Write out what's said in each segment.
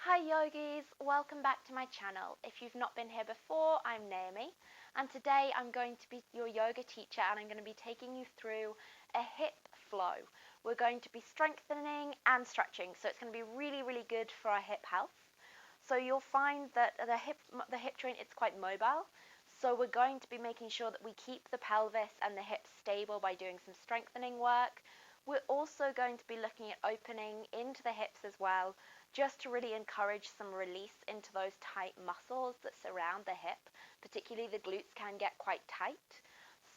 Hi yogis, welcome back to my channel. If you've not been here before, I'm Naomi, and today I'm going to be your yoga teacher and I'm going to be taking you through a hip flow. We're going to be strengthening and stretching, so it's going to be really good for our hip health. So you'll find that the hip joint, it's quite mobile, so we're going to be making sure that we keep the pelvis and the hips stable by doing some strengthening work. We're also going to be looking at opening into the hips as well, just to really encourage some release into those tight muscles that surround the hip. Particularly the glutes can get quite tight.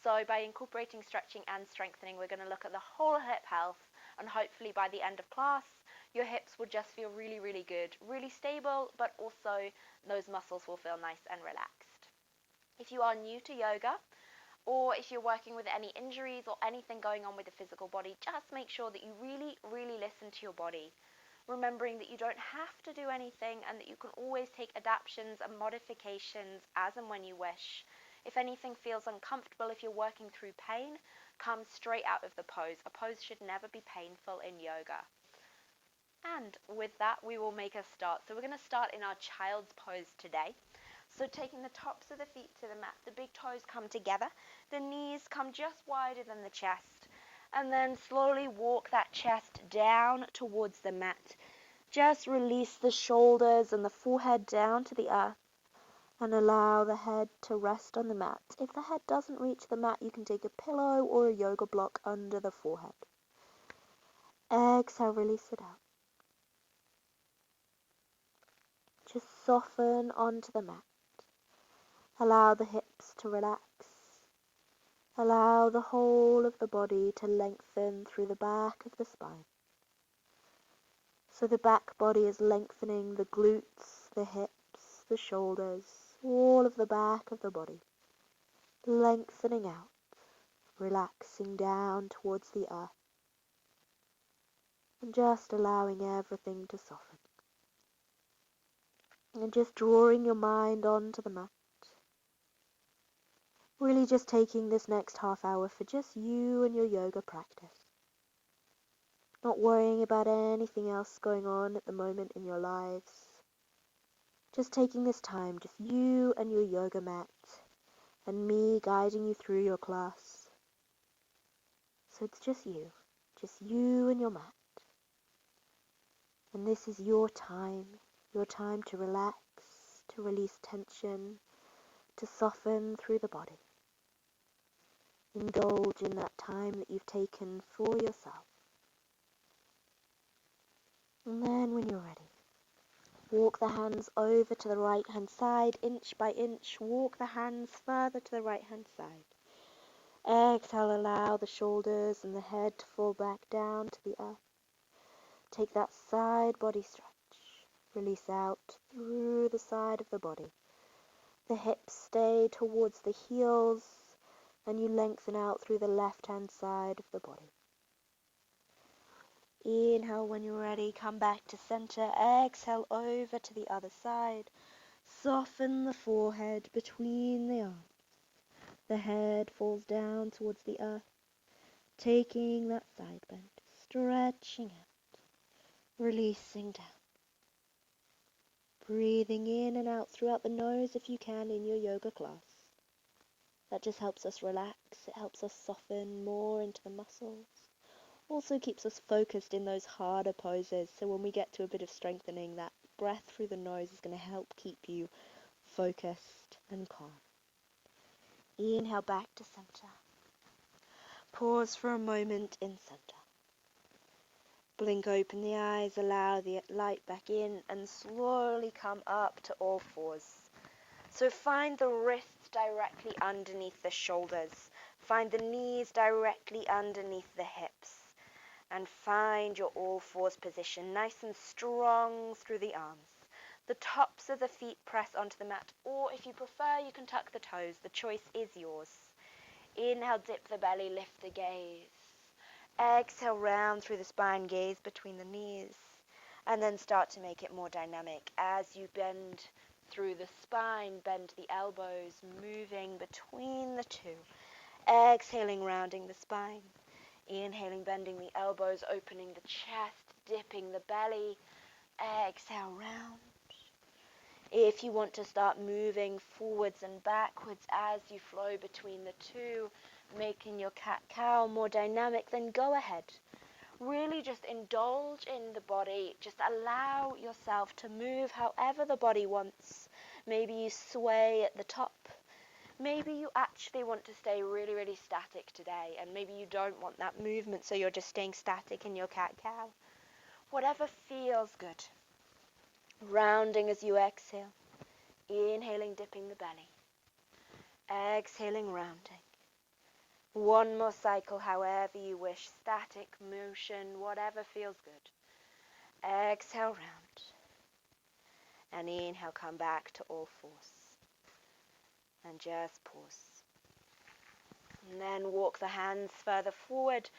So by incorporating stretching and strengthening, we're going to look at the whole hip health, and hopefully by the end of class, your hips will just feel really good, really stable, but also those muscles will feel nice and relaxed. If you are new to yoga, or if you're working with any injuries or anything going on with the physical body, just make sure that you really listen to your body, remembering that you don't have to do anything and that you can always take adaptations and modifications as and when you wish. If anything feels uncomfortable, if you're working through pain, come straight out of the pose. A pose should never be painful in yoga. And with that, we will make a start. So we're going to start in our child's pose today. So taking the tops of the feet to the mat, the big toes come together, the knees come just wider than the chest, and then slowly walk that chest down towards the mat. Just release the shoulders and the forehead down to the earth and allow the head to rest on the mat. If the head doesn't reach the mat, you can take a pillow or a yoga block under the forehead. Exhale, release it out. Just soften onto the mat. Allow the hips to relax. Allow the whole of the body to lengthen through the back of the spine. So the back body is lengthening, the glutes, the hips, the shoulders, all of the back of the body. Lengthening out, relaxing down towards the earth. And just allowing everything to soften. And just drawing your mind onto the mat. Really just taking this next half hour for just you and your yoga practice. Not worrying about anything else going on at the moment in your lives. Just taking this time, just you and your yoga mat, and me guiding you through your class. So it's just you and your mat. And this is your time to relax, to release tension, to soften through the body. Indulge in that time that you've taken for yourself. And then when you're ready, walk the hands over to the right hand side, inch by inch. Walk the hands further to the right hand side. Exhale, allow the shoulders and the head to fall back down to the earth. Take that side body stretch. Release out through the side of the body. The hips stay towards the heels, and you lengthen out through the left hand side of the body. Inhale when you're ready, come back to center. Exhale over to the other side. Soften the forehead between the arms. The head falls down towards the earth, taking that side bend, stretching out, releasing down. Breathing in and out throughout the nose if you can in your yoga class. That just helps us relax, it helps us soften more into the muscles. Also keeps us focused in those harder poses, so when we get to a bit of strengthening, that breath through the nose is going to help keep you focused and calm. Inhale back to center. Pause for a moment in center. Blink open the eyes, allow the light back in, and slowly come up to all fours. So find the wrists directly underneath the shoulders. Find the knees directly underneath the hips. And find your all fours position, nice and strong through the arms. The tops of the feet press onto the mat, or if you prefer, you can tuck the toes. The choice is yours. Inhale, dip the belly, lift the gaze. Exhale, round through the spine, gaze between the knees, and then start to make it more dynamic. As you bend through the spine, bend the elbows, moving between the two. Exhaling, rounding the spine. Inhaling, bending the elbows, opening the chest, dipping the belly, Exhale, round. If you want to start moving forwards and backwards as you flow between the two, making your cat-cow more dynamic, then go ahead. Really just indulge in the body. Just allow yourself to move however the body wants. Maybe you sway at the top. Maybe you actually want to stay really, really static today, and maybe you don't want that movement, so you're just staying static in your cat-cow. Whatever feels good. Rounding as you exhale. Inhaling, dipping the belly. Exhaling, rounding. One more cycle, however you wish. Static, motion, whatever feels good. Exhale, round. And inhale, come back to all fours. And just pause. And then walk the hands further forward.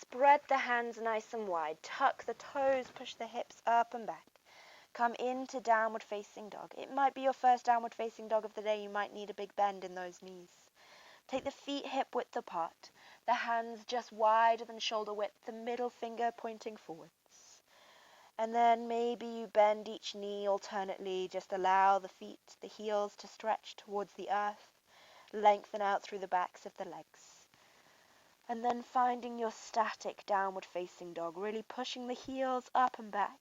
Spread the hands nice and wide. Tuck the toes, push the hips up and back. Come into downward facing dog. It might be your first downward facing dog of the day. You might need a big bend in those knees. Take the feet hip width apart. The hands just wider than shoulder width. The middle finger pointing forwards. And then maybe you bend each knee alternately. Just allow the feet, the heels to stretch towards the earth. Lengthen out through the backs of the legs. And then finding your static downward facing dog. Really pushing the heels up and back.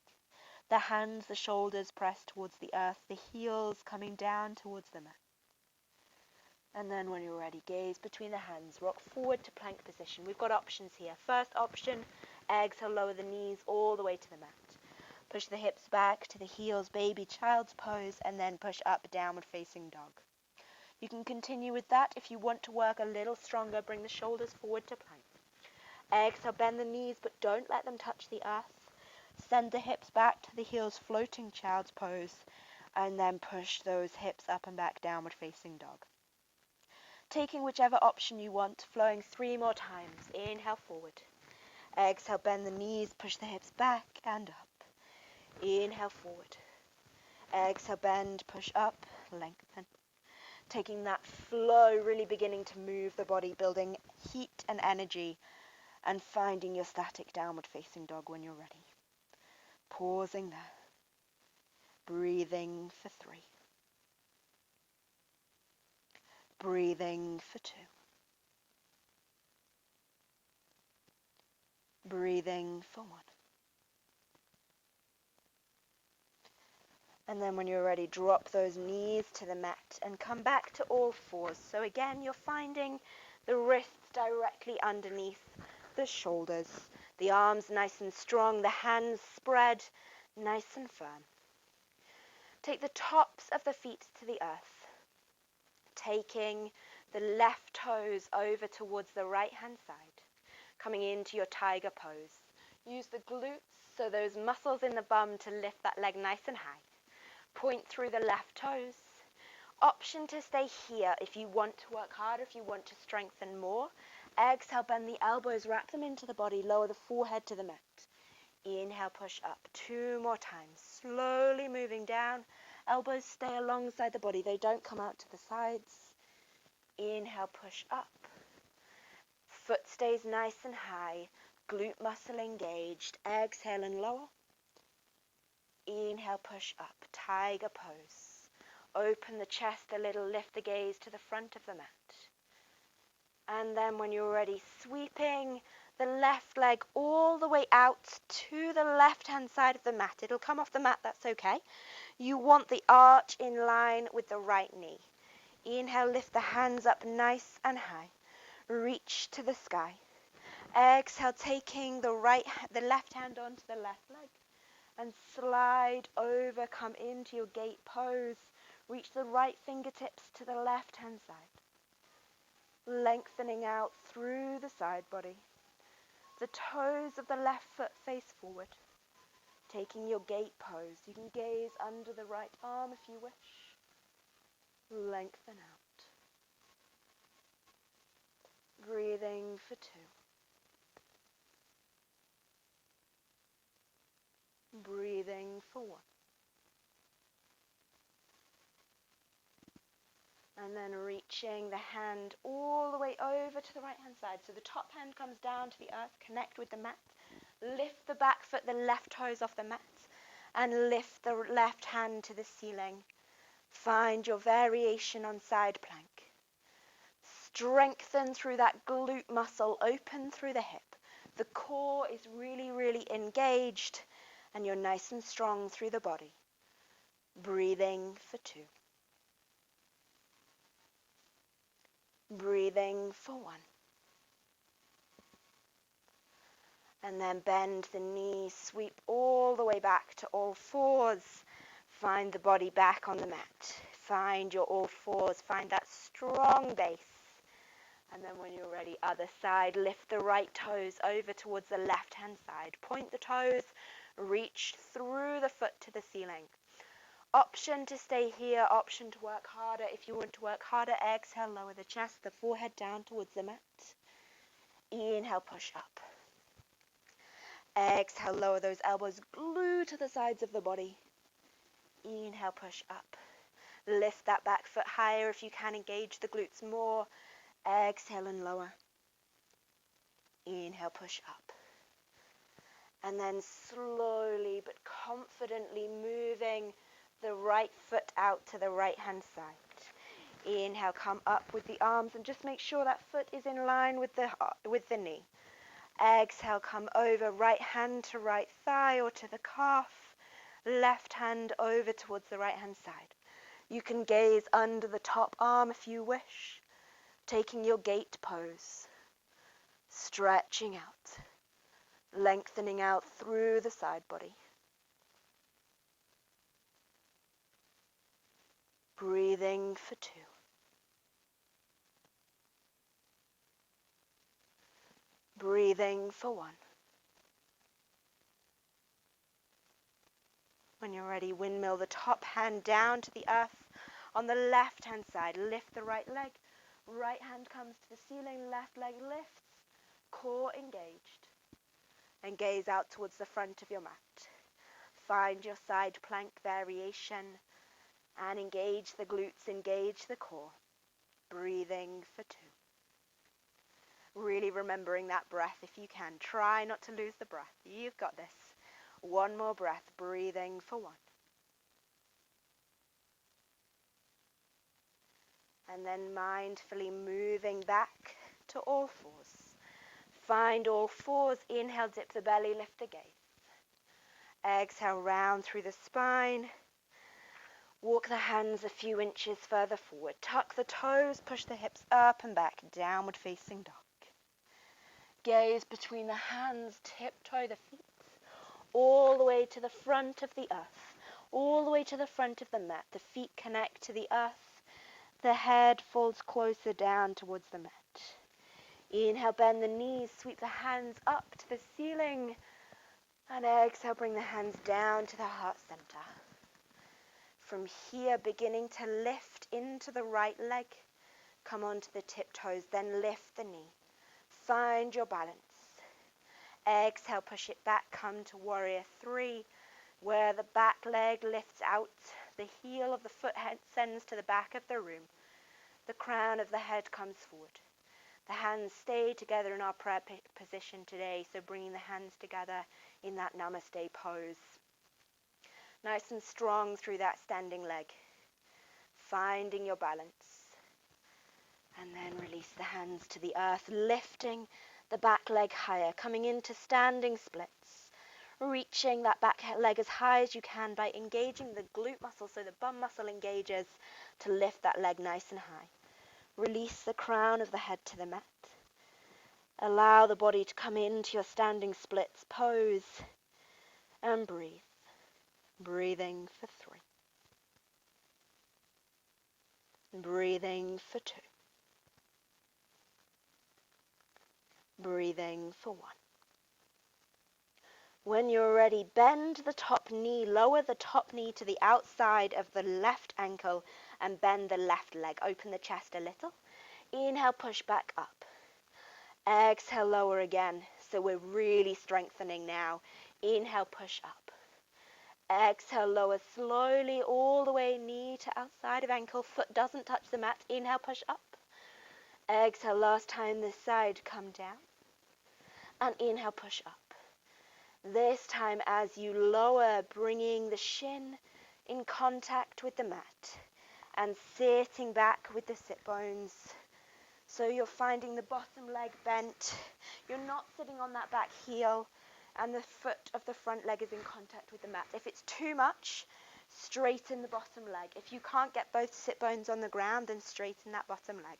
The hands, the shoulders pressed towards the earth, the heels coming down towards the mat. And then when you're ready, gaze between the hands, rock forward to plank position. We've got options here. First option, exhale, lower the knees all the way to the mat. Push the hips back to the heels, baby, child's pose, and then push up, downward facing dog. You can continue with that. If you want to work a little stronger, bring the shoulders forward to plank. Exhale, bend the knees, but don't let them touch the earth. Send the hips back to the heels, floating child's pose, and then push those hips up and back, downward facing dog. Taking whichever option you want, flowing 3 more times. Inhale, forward. Exhale, bend the knees, push the hips back and up. Inhale, forward. Exhale, bend, push up, lengthen. Taking that flow, really beginning to move the body, building heat and energy, and finding your static downward facing dog when you're ready. Pausing there. Breathing for 3. Breathing for 2. Breathing for 1. And then when you're ready, drop those knees to the mat and come back to all fours. So again, you're finding the wrists directly underneath the shoulders. The arms nice and strong, the hands spread nice and firm. Take the tops of the feet to the earth. Taking the left toes over towards the right hand side. Coming into your tiger pose. Use the glutes, so those muscles in the bum, to lift that leg nice and high. Point through the left toes. Option to stay here if you want to work harder, if you want to strengthen more. Exhale, bend the elbows, wrap them into the body, lower the forehead to the mat. Inhale, push up. 2 more times. Slowly moving down. Elbows stay alongside the body. They don't come out to the sides. Inhale, push up. Foot stays nice and high. Glute muscle engaged. Exhale and lower. Inhale, push up. Tiger pose. Open the chest a little. Lift the gaze to the front of the mat. And then when you're ready, sweeping the left leg all the way out to the left-hand side of the mat. It'll come off the mat, that's okay. You want the arch in line with the right knee. Inhale, lift the hands up nice and high. Reach to the sky. Exhale, taking the left hand onto the left leg. And slide over, come into your gate pose. Reach the right fingertips to the left-hand side. Lengthening out through the side body. The toes of the left foot face forward. Taking your gate pose. You can gaze under the right arm if you wish. Lengthen out. Breathing for 2. Breathing for 1. And then reaching the hand all the way over to the right hand side. So the top hand comes down to the earth, connect with the mat. Lift the back foot, the left toes off the mat. and lift the left hand to the ceiling. Find your variation on side plank. Strengthen through that glute muscle, open through the hip. The core is really, really engaged and you're nice and strong through the body. Breathing for 2. Breathing for 1. And then bend the knees, sweep all the way back to all fours. Find the body back on the mat. Find your all fours, find that strong base. And then when you're ready, other side, lift the right toes over towards the left-hand side. Point the toes, reach through the foot to the ceiling. Option to stay here, option to work harder. If you want to work harder, exhale, lower the chest, the forehead down towards the mat. Inhale, push up. Exhale, lower those elbows, glue to the sides of the body. Inhale, push up. Lift that back foot higher if you can, engage the glutes more. Exhale and lower. Inhale, push up. And then slowly but confidently moving the right foot out to the right hand side. Inhale, come up with the arms and just make sure that foot is in line with the knee. Exhale, come over, right hand to right thigh or to the calf. Left hand over towards the right hand side. You can gaze under the top arm if you wish, taking your gate pose, stretching out, lengthening out through the side body. Breathing for 2. Breathing for 1. When you're ready, windmill the top hand down to the earth. On the left hand side, lift the right leg. Right hand comes to the ceiling, left leg lifts. Core engaged. And gaze out towards the front of your mat. Find your side plank variation and engage the glutes, engage the core. Breathing for 2. Really remembering that breath if you can. Try not to lose the breath. You've got this. One more breath, breathing for 1. And then mindfully moving back to all fours. Find all fours. Inhale, dip the belly, lift the gaze. Exhale, round through the spine. Walk the hands a few inches further forward. Tuck the toes, push the hips up and back, downward facing dog. Gaze between the hands, tiptoe the feet, all the way to the front of the earth, all the way to the front of the mat. The feet connect to the earth. The head falls closer down towards the mat. Inhale, bend the knees, sweep the hands up to the ceiling. And exhale, bring the hands down to the heart center. From here, beginning to lift into the right leg. Come onto the tiptoes, then lift the knee. Find your balance. Exhale, push it back, come to warrior 3, where the back leg lifts out. The heel of the foot sends to the back of the room. The crown of the head comes forward. The hands stay together in our prayer position today, so bringing the hands together in that Namaste pose. Nice and strong through that standing leg. Finding your balance. And then release the hands to the earth, lifting the back leg higher, coming into standing splits. Reaching that back leg as high as you can by engaging the glute muscle, so the bum muscle engages to lift that leg nice and high. Release the crown of the head to the mat. Allow the body to come into your standing splits pose and breathe. Breathing for 3. Breathing for 2. Breathing for 1. When you're ready, bend the top knee, lower the top knee to the outside of the left ankle and bend the left leg. Open the chest a little. Inhale, push back up. Exhale, lower again. So we're really strengthening now. Inhale, push up. Exhale, lower slowly all the way, knee to outside of ankle. Foot doesn't touch the mat. Inhale, push up. Exhale, last time this side, come down. And inhale, push up. This time as you lower, bringing the shin in contact with the mat and sitting back with the sit bones. So you're finding the bottom leg bent. You're not sitting on that back heel and the foot of the front leg is in contact with the mat. If it's too much, straighten the bottom leg. If you can't get both sit bones on the ground, then straighten that bottom leg.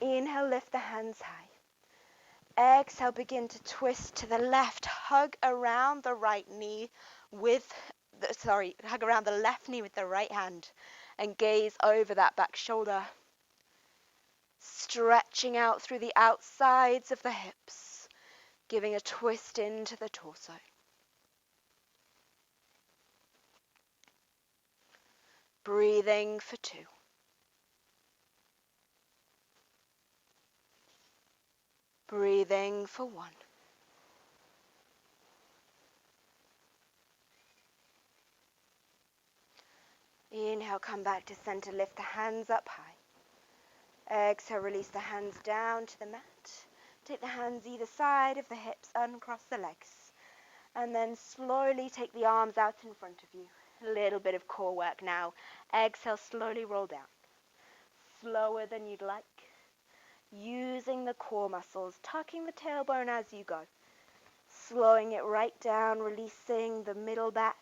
Inhale, lift the hands high. Exhale, begin to twist to the left. Hug around the right knee hug around the left knee with the right hand and gaze over that back shoulder. Stretching out through the outsides of the hips, giving a twist into the torso. Breathing for 2. Breathing for 1. Inhale, come back to center, lift the hands up high. Exhale, release the hands down to the mat. Take the hands either side of the hips, uncross the legs. And then slowly take the arms out in front of you. A little bit of core work now. Exhale, slowly roll down. Slower than you'd like. Using the core muscles, tucking the tailbone as you go. Slowing it right down, releasing the middle back.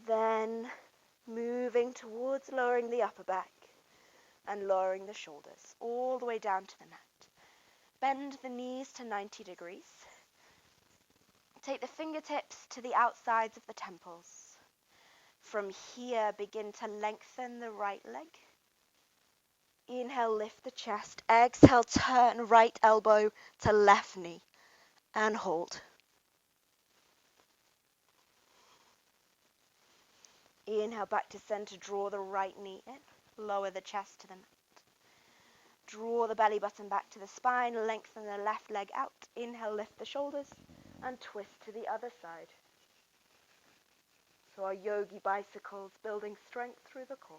Then moving towards lowering the upper back and lowering the shoulders all the way down to the mat. Bend the knees to 90 degrees. Take the fingertips to the outsides of the temples. From here, begin to lengthen the right leg. Inhale, lift the chest. Exhale, turn right elbow to left knee and hold. Inhale, back to center. Draw the right knee in. Lower the chest to the mat. Draw the belly button back to the spine. Lengthen the left leg out. Inhale, lift the shoulders and twist to the other side. So our yogi bicycles, building strength through the core.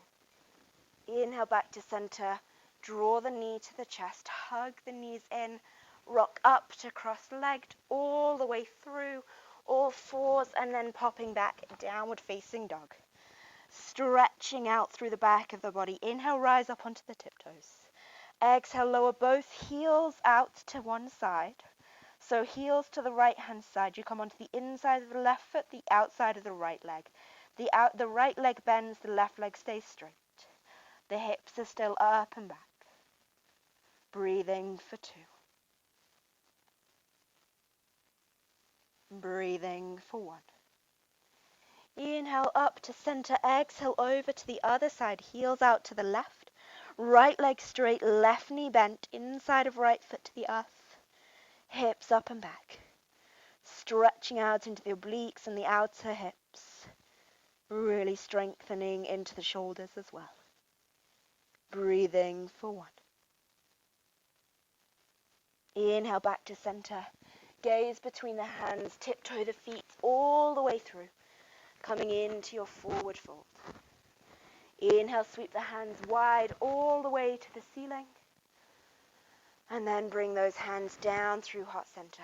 Inhale, back to center. Draw the knee to the chest. Hug the knees in. Rock up to cross-legged all the way through, all fours, and then popping back, downward facing dog. Stretching out through the back of the body. Inhale, rise up onto the tiptoes. Exhale, lower both heels out to one side. So heels to the right hand side. You come onto the inside of the left foot, the outside of the right leg. The right leg bends, the left leg stays straight. The hips are still up and back. Breathing for 2. Breathing for 1. Inhale up to center. Exhale over to the other side. Heels out to the left. Right leg straight, left knee bent, inside of right foot to the earth. Hips up and back. Stretching out into the obliques and the outer hips. Really strengthening into the shoulders as well. Breathing for 1. Inhale back to center. Gaze between the hands. Tiptoe the feet all the way through. Coming into your forward fold. Inhale, sweep the hands wide all the way to the ceiling. And then bring those hands down through heart center.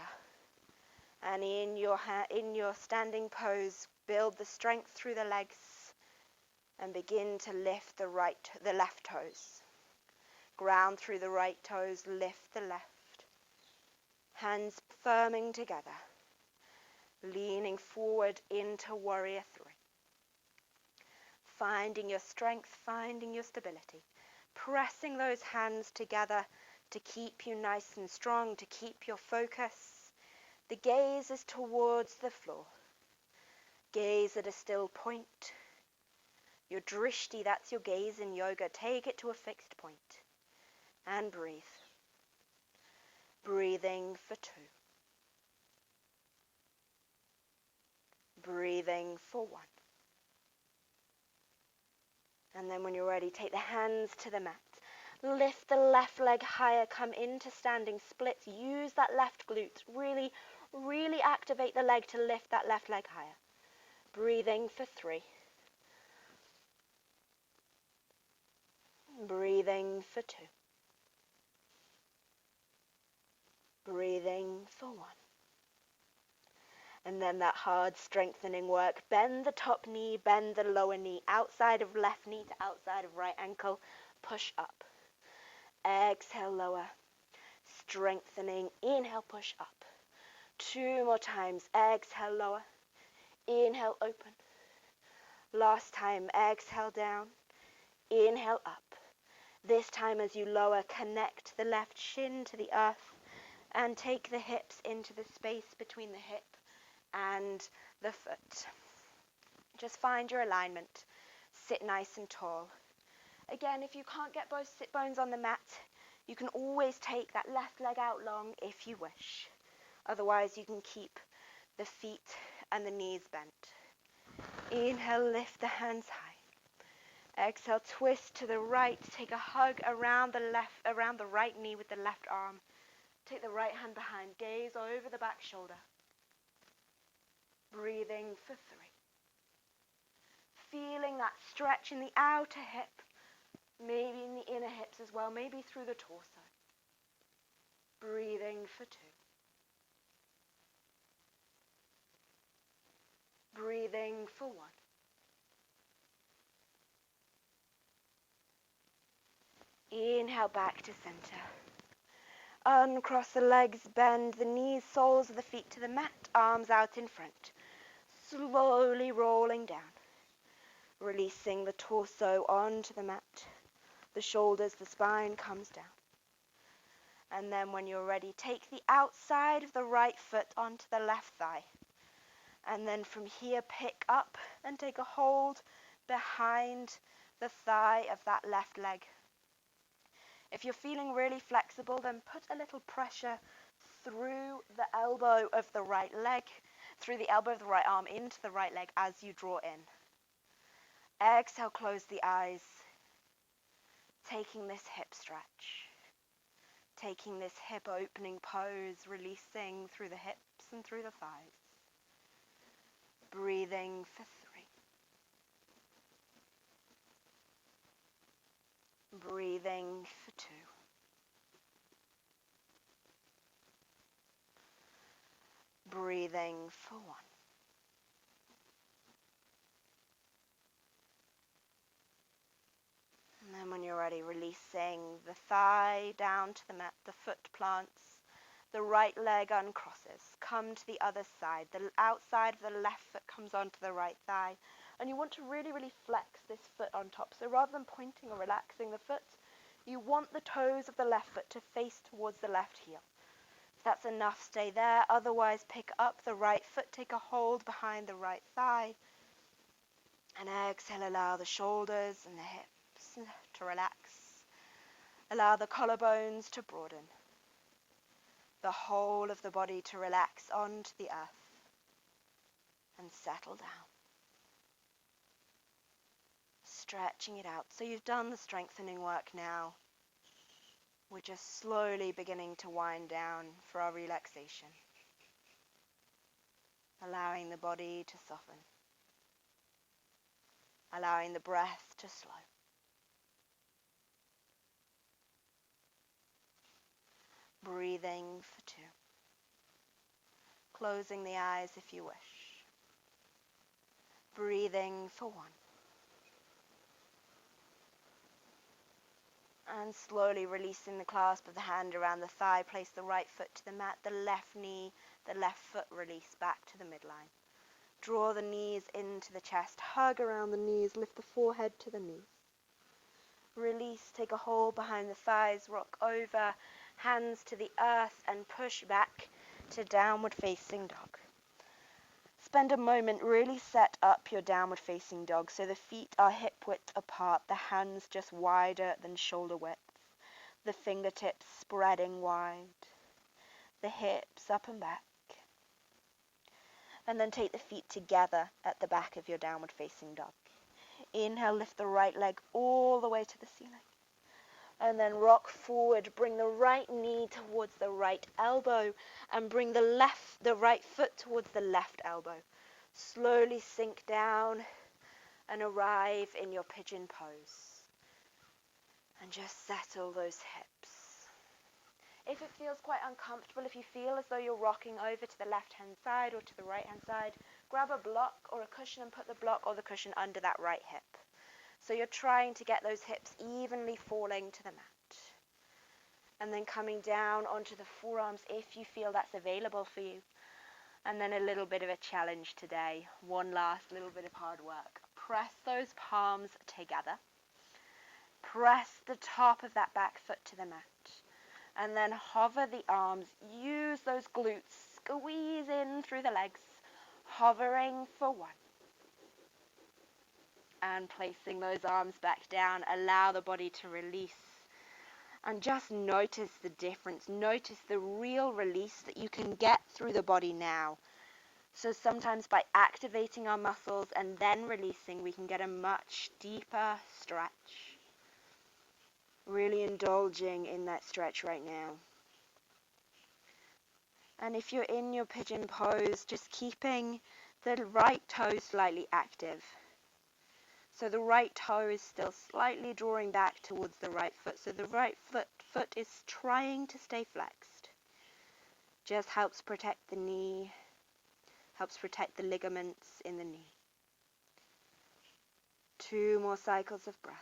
And in your standing pose, build the strength through the legs and begin to lift the left toes. Ground through the right toes, lift the left. Hands firming together. Leaning forward into warrior 3. Finding your strength, finding your stability. Pressing those hands together to keep you nice and strong, to keep your focus. The gaze is towards the floor. Gaze at a still point. Your drishti, that's your gaze in yoga. Take it to a fixed point. And breathe. Breathing for 2. Breathing for 1. And then when you're ready, take the hands to the mat. Lift the left leg higher, come into standing splits. Use that left glute. Really, really activate the leg to lift that left leg higher. Breathing for 3. Breathing for 2. Breathing for 1. And then that hard strengthening work. Bend the top knee, bend the lower knee, outside of left knee to outside of right ankle. Push up. Exhale, lower. Strengthening. Inhale, push up. 2 more times. Exhale, lower. Inhale, open. Last time. Exhale, down. Inhale, up. This time as you lower, connect the left shin to the earth and take the hips into the space between the hip and the foot. Just find your alignment. Sit nice and tall. Again, if you can't get both sit bones on the mat, you can always take that left leg out long if you wish. Otherwise, you can keep the feet and the knees bent. Inhale, lift the hands high. Exhale, twist to the right. Take a hug around the right knee with the left arm. Take the right hand behind. Gaze over the back shoulder. Breathing for 3. Feeling that stretch in the outer hip, maybe in the inner hips as well, maybe through the torso. Breathing for 2. Breathing for 1. Inhale back to center. Uncross the legs, bend the knees, soles of the feet to the mat, arms out in front. Slowly rolling down. Releasing the torso onto the mat. The shoulders, the spine comes down. And then when you're ready, take the outside of the right foot onto the left thigh. And then from here, pick up and take a hold behind the thigh of that left leg. If you're feeling really flexible, then put a little pressure through the elbow of the right leg, through the elbow of the right arm into the right leg as you draw in. Exhale, close the eyes. Taking this hip stretch. Taking this hip opening pose, releasing through the hips and through the thighs. Breathing for 3. Breathing for 2. Breathing for 1. And then when you're ready, releasing the thigh down to the mat, the foot plants, the right leg uncrosses. Come to the other side. The outside of the left foot comes onto the right thigh. And you want to really, really flex this foot on top. So rather than pointing or relaxing the foot, you want the toes of the left foot to face towards the left heel. If that's enough, stay there. Otherwise, pick up the right foot, take a hold behind the right thigh. And exhale, allow the shoulders and the hips to relax. Allow the collarbones to broaden. The whole of the body to relax onto the earth and settle down. Stretching it out. So you've done the strengthening work now. We're just slowly beginning to wind down for our relaxation. Allowing the body to soften. Allowing the breath to slow. Breathing for 2. Closing the eyes if you wish. Breathing for 1. And slowly releasing the clasp of the hand around the thigh. Place the right foot to the mat, the left knee, the left foot release back to the midline. Draw the knees into the chest. Hug around the knees. Lift the forehead to the knees. Release. Take a hold behind the thighs. Rock over. Hands to the earth and push back to downward facing dog. Spend a moment, really set up your downward facing dog so the feet are hip width apart, the hands just wider than shoulder width, the fingertips spreading wide, the hips up and back. And then take the feet together at the back of your downward facing dog. Inhale, lift the right leg all the way to the ceiling. And then rock forward, bring the right knee towards the right elbow and bring the right foot towards the left elbow. Slowly sink down and arrive in your pigeon pose. And just settle those hips. If it feels quite uncomfortable, if you feel as though you're rocking over to the left-hand side or to the right-hand side, grab a block or a cushion and put the block or the cushion under that right hip. So you're trying to get those hips evenly falling to the mat. And then coming down onto the forearms if you feel that's available for you. And then a little bit of a challenge today. One last little bit of hard work. Press those palms together. Press the top of that back foot to the mat. And then hover the arms. Use those glutes. Squeeze in through the legs. Hovering for 1. And placing those arms back down. Allow the body to release. And just notice the difference. Notice the real release that you can get through the body now. So sometimes by activating our muscles and then releasing, we can get a much deeper stretch. Really indulging in that stretch right now. And if you're in your pigeon pose, just keeping the right toe slightly active. So the right toe is still slightly drawing back towards the right foot. So the right foot is trying to stay flexed. Just helps protect the knee, helps protect the ligaments in the knee. 2 more cycles of breath.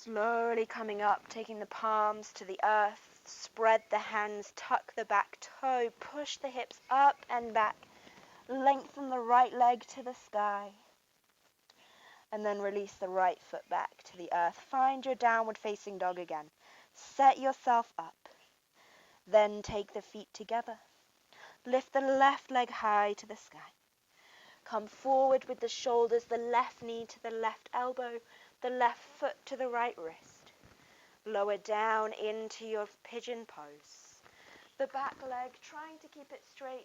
Slowly coming up, taking the palms to the earth, spread the hands, tuck the back toe, push the hips up and back, lengthen the right leg to the sky, and then release the right foot back to the earth. Find your downward facing dog again. Set yourself up, then take the feet together. Lift the left leg high to the sky. Come forward with the shoulders, the left knee to the left elbow, the left foot to the right wrist. Lower down into your pigeon pose. The back leg, trying to keep it straight,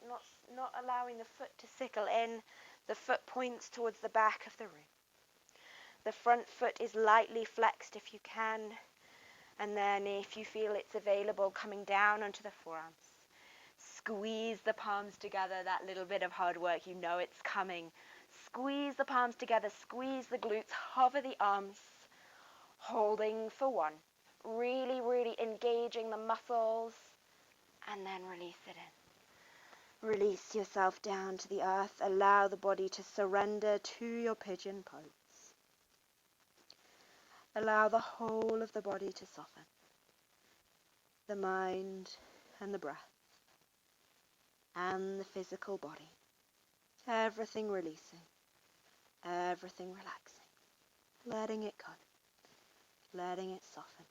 not allowing the foot to sickle in. The foot points towards the back of the room. The front foot is lightly flexed if you can. And then if you feel it's available, coming down onto the forearms. Squeeze the palms together, that little bit of hard work, you know it's coming. Squeeze the palms together, squeeze the glutes, hover the arms, holding for 1. Really, really engaging the muscles, and then release it in. Release yourself down to the earth, allow the body to surrender to your pigeon pose. Allow the whole of the body to soften, the mind and the breath. And the physical body. Everything releasing. Everything relaxing. Letting it go. Letting it soften.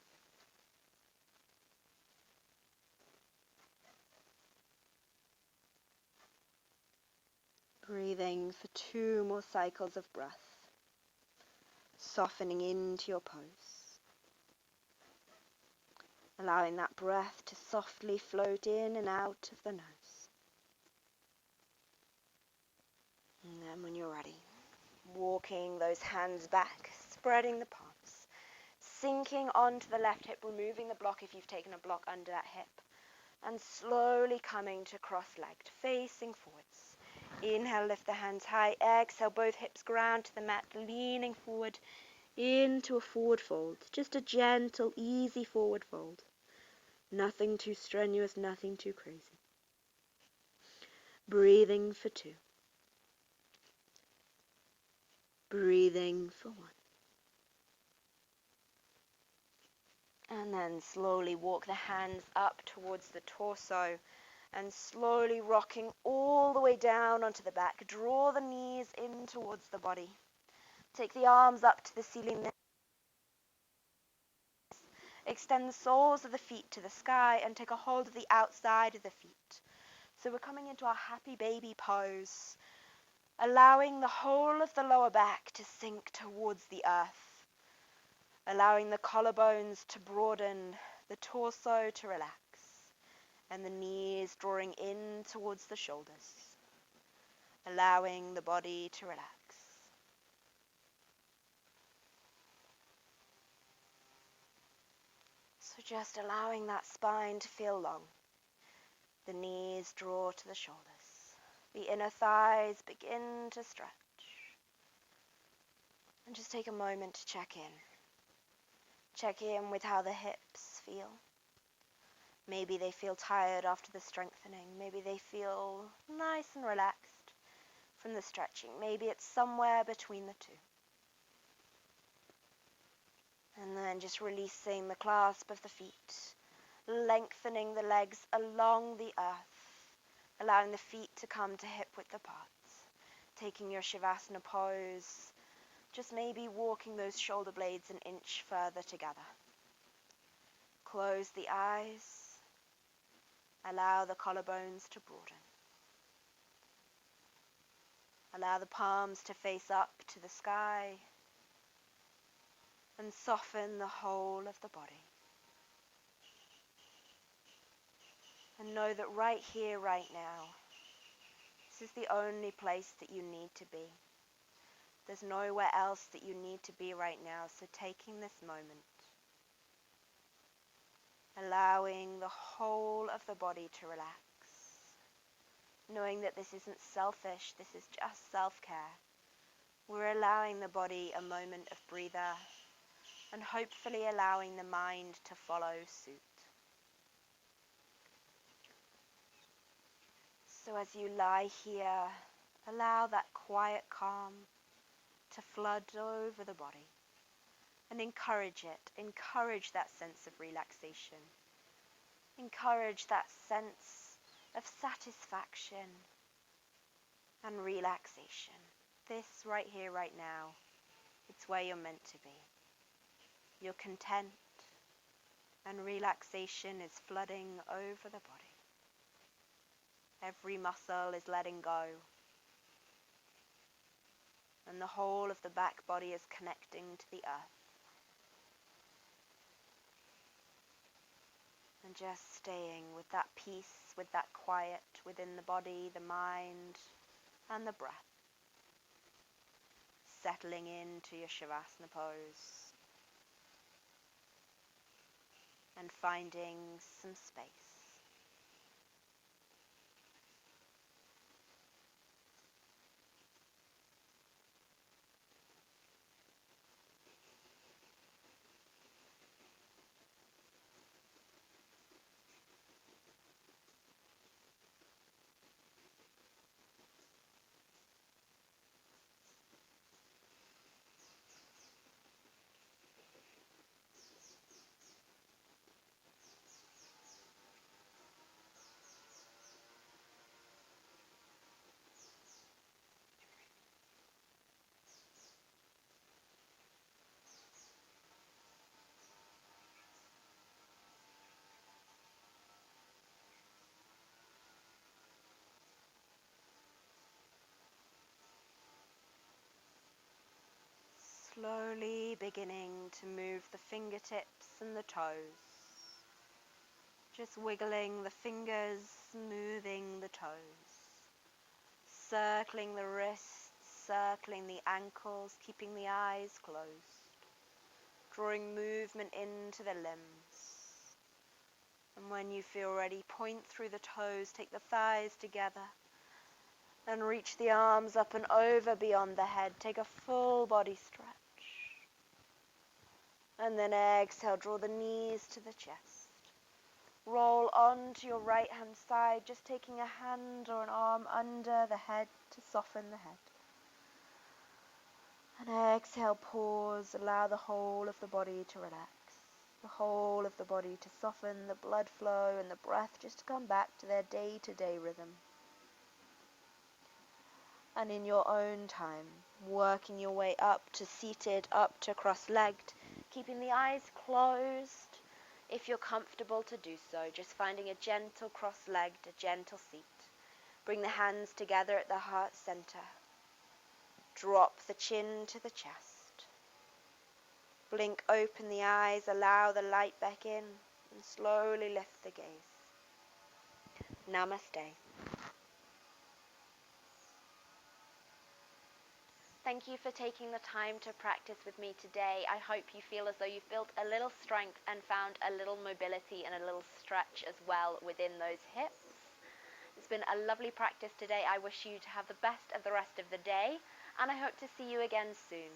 Breathing for 2 more cycles of breath. Softening into your pose. Allowing that breath to softly float in and out of the nose. And then when you're ready, walking those hands back, spreading the palms, sinking onto the left hip, removing the block if you've taken a block under that hip, and slowly coming to cross-legged, facing forwards. Inhale, lift the hands high. Exhale, both hips ground to the mat, leaning forward into a forward fold. Just a gentle, easy forward fold. Nothing too strenuous, nothing too crazy. Breathing for 2. Breathing for 1. And then slowly walk the hands up towards the torso and slowly rocking all the way down onto the back. Draw the knees in towards the body. Take the arms up to the ceiling. Extend the soles of the feet to the sky and take a hold of the outside of the feet. So we're coming into our happy baby pose, allowing the whole of the lower back to sink towards the earth, allowing the collarbones to broaden, the torso to relax, and the knees drawing in towards the shoulders, allowing the body to relax. So just allowing that spine to feel long. The knees draw to the shoulders. The inner thighs begin to stretch. And just take a moment to check in. Check in with how the hips feel. Maybe they feel tired after the strengthening. Maybe they feel nice and relaxed from the stretching. Maybe it's somewhere between the two. And then just releasing the clasp of the feet, lengthening the legs along the earth, allowing the feet to come to hip width apart. Taking your Shavasana pose, just maybe walking those shoulder blades an inch further together. Close the eyes, allow the collarbones to broaden. Allow the palms to face up to the sky and soften the whole of the body. And know that right here, right now, this is the only place that you need to be. There's nowhere else that you need to be right now, so taking this moment, allowing the whole of the body to relax, knowing that this isn't selfish, this is just self-care. We're allowing the body a moment of breather and hopefully allowing the mind to follow suit. So as you lie here, allow that quiet calm to flood over the body and encourage it. Encourage that sense of relaxation. Encourage that sense of satisfaction and relaxation. This right here, right now, it's where you're meant to be. You're content and relaxation is flooding over the body. Every muscle is letting go. And the whole of the back body is connecting to the earth. And just staying with that peace, with that quiet within the body, the mind, and the breath. Settling into your Shavasana pose. And finding some space. Slowly beginning to move the fingertips and the toes. Just wiggling the fingers, smoothing the toes. Circling the wrists, circling the ankles, keeping the eyes closed. Drawing movement into the limbs. And when you feel ready, point through the toes, take the thighs together. And reach the arms up and over beyond the head. Take a full body stretch. And then exhale, draw the knees to the chest. Roll onto your right hand side, just taking a hand or an arm under the head to soften the head. And exhale, pause, allow the whole of the body to relax. The whole of the body to soften, the blood flow and the breath just to come back to their day-to-day rhythm. And in your own time, working your way up to seated, up to cross-legged, keeping the eyes closed if you're comfortable to do so, just finding a gentle cross-legged, a gentle seat. Bring the hands together at the heart center. Drop the chin to the chest. Blink open the eyes, allow the light back in, and slowly lift the gaze. Namaste. Thank you for taking the time to practice with me today. I hope you feel as though you've built a little strength and found a little mobility and a little stretch as well within those hips. It's been a lovely practice today. I wish you to have the best of the rest of the day, and I hope to see you again soon.